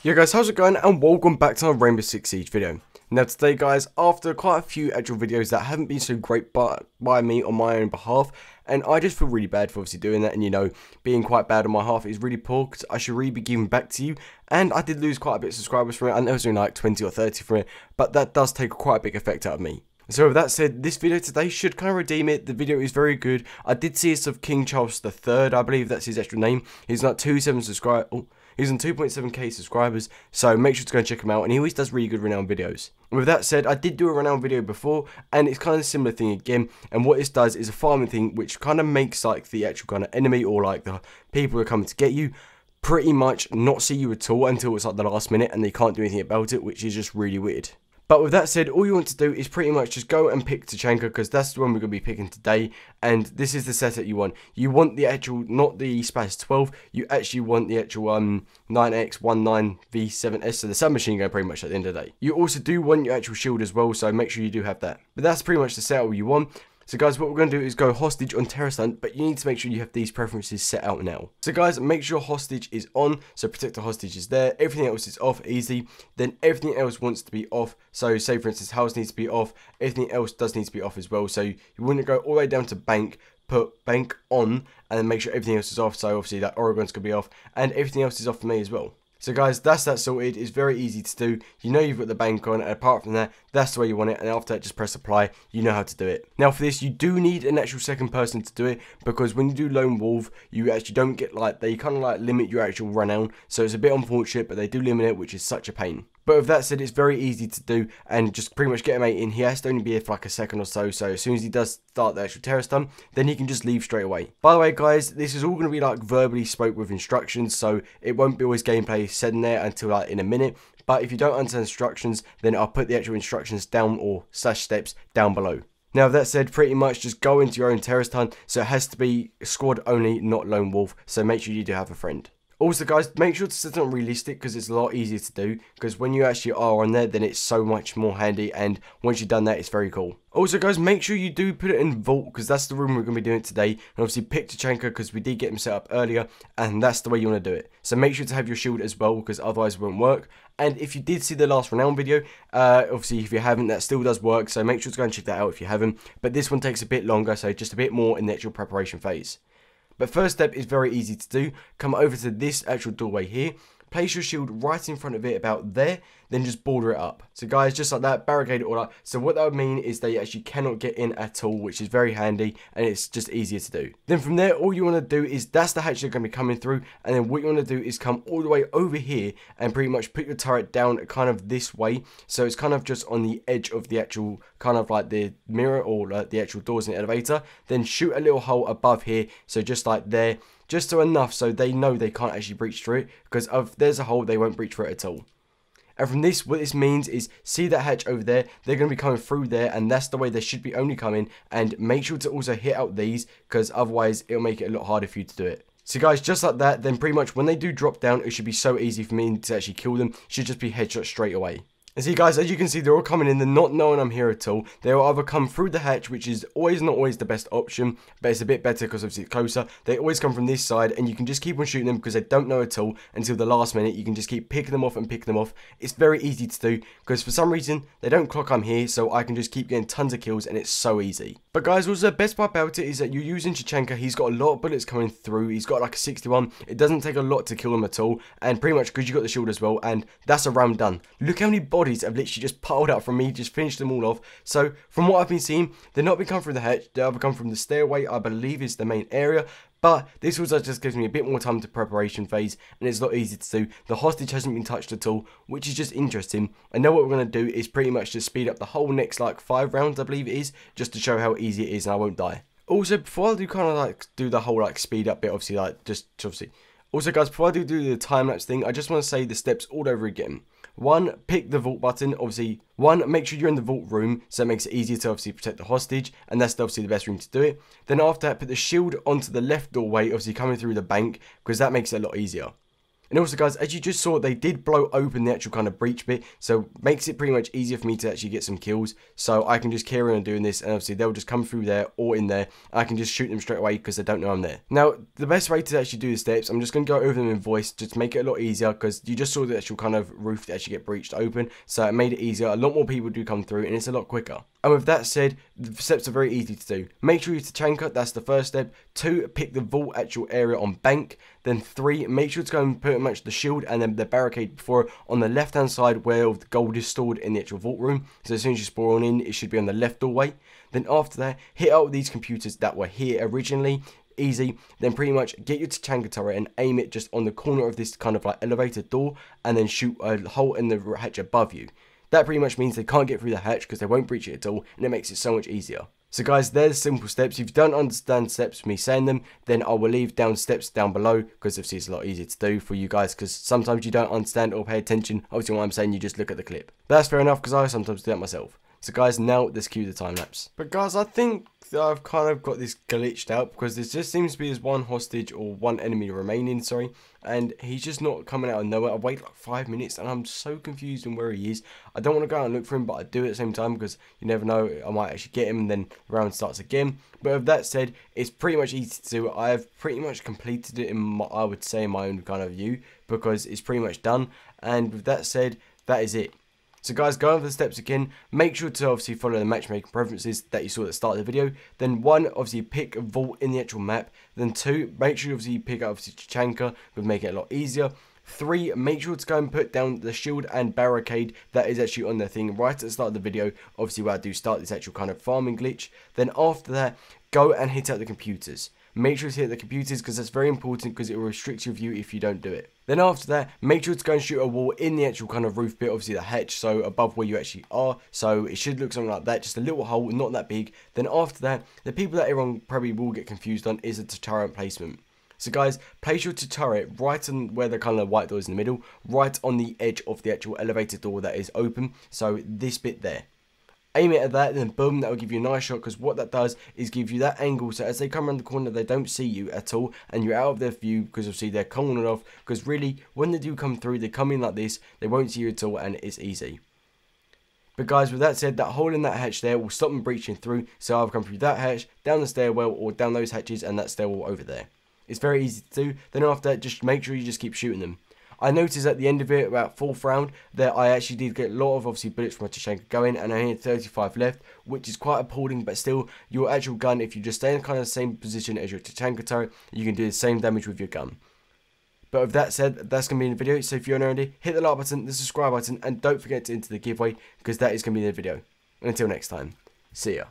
Yo guys, how's it going, and welcome back to our Rainbow Six Siege video. Now today guys, after quite a few actual videos that haven't been so great by me on my own behalf, and I just feel really bad for obviously doing that, and you know, being quite bad on my half is really poor because I should really be giving back to you, and I did lose quite a bit of subscribers from it, and there was only like 20 or 30 from it, but that does take quite a big effect out of me. So with that said, this video today should kind of redeem it. The video is very good. I did see this of King Charles III, I believe that's his actual name. He's not 2.7k subscribers, so make sure to go and check him out, and he always does really good Renown videos. And with that said, I did do a Renown video before, and it's kind of a similar thing again, and what this does is a farming thing, which kind of makes like the actual kind of enemy, or like the people who are coming to get you, pretty much not see you at all until it's like the last minute, and they can't do anything about it, which is just really weird. But with that said, all you want to do is pretty much just go and pick tachanka, because that's the one we're going to be picking today, and this is the setup you want. You want the actual, not the Spaz 12, you actually want the actual 9x19v7s, so the submachine gun pretty much at the end of the day. You also do want your actual shield as well, so make sure you do have that. But that's pretty much the setup you want. So guys, what we're going to do is go hostage on terrorist hunt, but you need to make sure you have these preferences set out now. So guys, make sure hostage is on, so protect the hostage is there, everything else is off, easy, then everything else wants to be off, so say for instance house needs to be off, everything else does need to be off as well, so you want to go all the way down to bank, put bank on, and then make sure everything else is off, so obviously that Oregon's going to be off, and everything else is off for me as well. So guys, that's that sorted. It's very easy to do. You know you've got the bank on, and apart from that, that's the way you want it, and after that just press apply. You know how to do it. Now for this, you do need an actual second person to do it, because when you do lone wolf, you actually don't get like, they kind of like limit your actual renown, so it's a bit unfortunate, but they do limit it, which is such a pain. But with that said, it's very easy to do, and just pretty much get a mate in. He has to only be here for like a second or so, so as soon as he does start the actual terrorist hunt, then he can just leave straight away. By the way guys, this is all going to be like verbally spoke with instructions, so it won't be always gameplay said in there until like in a minute. But if you don't understand instructions, then I'll put the actual instructions down, or / steps down below. Now with that said, pretty much just go into your own terrorist hunt, so it has to be squad only, not lone wolf, so make sure you do have a friend. Also guys, make sure to set it on realistic, because it's a lot easier to do, because when you actually are on there, then it's so much more handy, and once you've done that, it's very cool. Also guys, make sure you do put it in vault, because that's the room we're going to be doing it today, and obviously pick tachanka, because we did get him set up earlier, and that's the way you want to do it. So make sure to have your shield as well, because otherwise it won't work. And if you did see the last Renown video, obviously if you haven't, that still does work, so make sure to go and check that out if you haven't. But this one takes a bit longer, so just a bit more in the actual preparation phase. But first step is very easy to do. Come over to this actual doorway here, place your shield right in front of it about there, then just border it up. So guys, just like that, barricade it all up. So what that would mean is they actually cannot get in at all, which is very handy, and it's just easier to do. Then from there, all you want to do is, that's the hatch they're going to be coming through, and then what you want to do is come all the way over here and pretty much put your turret down kind of this way, so it's kind of just on the edge of the actual kind of like the mirror, or the actual doors in the elevator. Then shoot a little hole above here, so just like there, just so enough so they know they can't actually breach through it, because if there's a hole, they won't breach through it at all. And from this, what this means is, see that hatch over there, they're going to be coming through there, and that's the way they should be only coming. And make sure to also hit out these, because otherwise it'll make it a lot harder for you to do it. So guys, just like that, then pretty much when they do drop down, it should be so easy for me to actually kill them. It should just be headshot straight away. And see guys, as you can see, they're all coming in, they're not knowing I'm here at all. They will either come through the hatch, which is not always the best option, but it's a bit better because obviously it's closer. They always come from this side, and you can just keep on shooting them because they don't know at all until the last minute. You can just keep picking them off and picking them off. It's very easy to do, because for some reason, they don't clock I'm here, so I can just keep getting tons of kills, and it's so easy. But guys, also the best part about it is that you're using tachanka. He's got a lot of bullets coming through. He's got like a 61. It doesn't take a lot to kill him at all, and pretty much because you got the shield as well, and that's a round done. Look how many bodies have literally just piled up from me, just finished them all off. So from what I've been seeing, they're not been coming through the hatch, they either come from the stairway, I believe is the main area. But this also just gives me a bit more time to preparation phase, and it's a lot easier to do. The hostage hasn't been touched at all, which is just interesting. And now what we're going to do is pretty much just speed up the whole next like 5 rounds, I believe it is, just to show how easy it is and I won't die. Also, before I do kind of like do the whole like speed up bit, obviously like just obviously. Also guys, before I do the time lapse thing, I just want to say the steps all over again. 1, pick the vault button, obviously. 1, make sure you're in the vault room, so it makes it easier to obviously protect the hostage, and that's obviously the best room to do it. Then after that, put the shield onto the left doorway, obviously coming through the bank, because that makes it a lot easier. And also guys, as you just saw, they did blow open the actual kind of breach bit, so makes it pretty much easier for me to actually get some kills. So I can just carry on doing this, and obviously they'll just come through there or in there, and I can just shoot them straight away because they don't know I'm there. Now, the best way to actually do the steps, I'm just going to go over them in voice, just to make it a lot easier, because you just saw the actual kind of roof to actually get breached open, so it made it easier. A lot more people do come through, and it's a lot quicker. And with that said, the steps are very easy to do. Make sure you tachanka, that's the first step. 2, pick the vault actual area on bank. Then 3, make sure to go and pretty much the shield and then the barricade before on the left hand side where the gold is stored in the actual vault room. So as soon as you spawn in, it should be on the left doorway. Then after that, hit out these computers that were here originally. Easy. Then pretty much get your tachanka turret and aim it just on the corner of this kind of like elevator door, and then shoot a hole in the hatch above you. That pretty much means they can't get through the hatch because they won't breach it at all, and it makes it so much easier. So guys, there's simple steps. If you don't understand steps for me saying them, then I will leave down steps down below, because obviously it's a lot easier to do for you guys, because sometimes you don't understand or pay attention. Obviously what I'm saying, you just look at the clip. But that's fair enough, because I sometimes do that myself. So guys, now let's cue the time lapse. But guys, I think that I've kind of got this glitched out, because there just seems to be this one hostage or one enemy remaining, sorry, and he's just not coming out of nowhere. I wait like 5 minutes and I'm so confused on where he is. I don't want to go out and look for him, but I do at the same time, because you never know, I might actually get him and then the round starts again. But with that said, it's pretty much easy to do. I have pretty much completed it in my, I would say, in my own kind of view, because it's pretty much done. And with that said, that is it. So guys, go over the steps again. Make sure to obviously follow the matchmaking preferences that you saw at the start of the video. Then 1, obviously pick a vault in the actual map. Then 2, make sure you obviously pick up obviously tachanka, would make it a lot easier. 3, make sure to go and put down the shield and barricade that is actually on the thing right at the start of the video, obviously where I do start this actual kind of farming glitch. Then after that, go and hit out the computers. Make sure to hit the computers, because that's very important, because it will restrict your view if you don't do it. Then after that, make sure to go and shoot a wall in the actual kind of roof bit, obviously the hatch, so above where you actually are. So it should look something like that, just a little hole, not that big. Then after that, the people that everyone probably will get confused on is the turret placement. So guys, place your turret right on where the kind of white door is in the middle, right on the edge of the actual elevator door that is open. So this bit there. Aim it at that, and then boom, that will give you a nice shot, because what that does is give you that angle, so as they come around the corner, they don't see you at all, and you're out of their view, because obviously they're cornered off, because really, when they do come through, they come in like this, they won't see you at all, and it's easy. But guys, with that said, that hole in that hatch there will stop them breaching through, so I've come through that hatch, down the stairwell, or down those hatches, and that stairwell over there. It's very easy to do. Then after that, just make sure you just keep shooting them. I noticed at the end of it, about 4th round, that I actually did get a lot of obviously bullets from my tachanka going, and I only had 35 left, which is quite appalling. But still, your actual gun, if you just stay in kind of the same position as your tachanka turret, you can do the same damage with your gun. But with that said, that's going to be in the video. So if you're not already, hit the like button, the subscribe button, and don't forget to enter the giveaway, because that is going to be in the video. And until next time, see ya.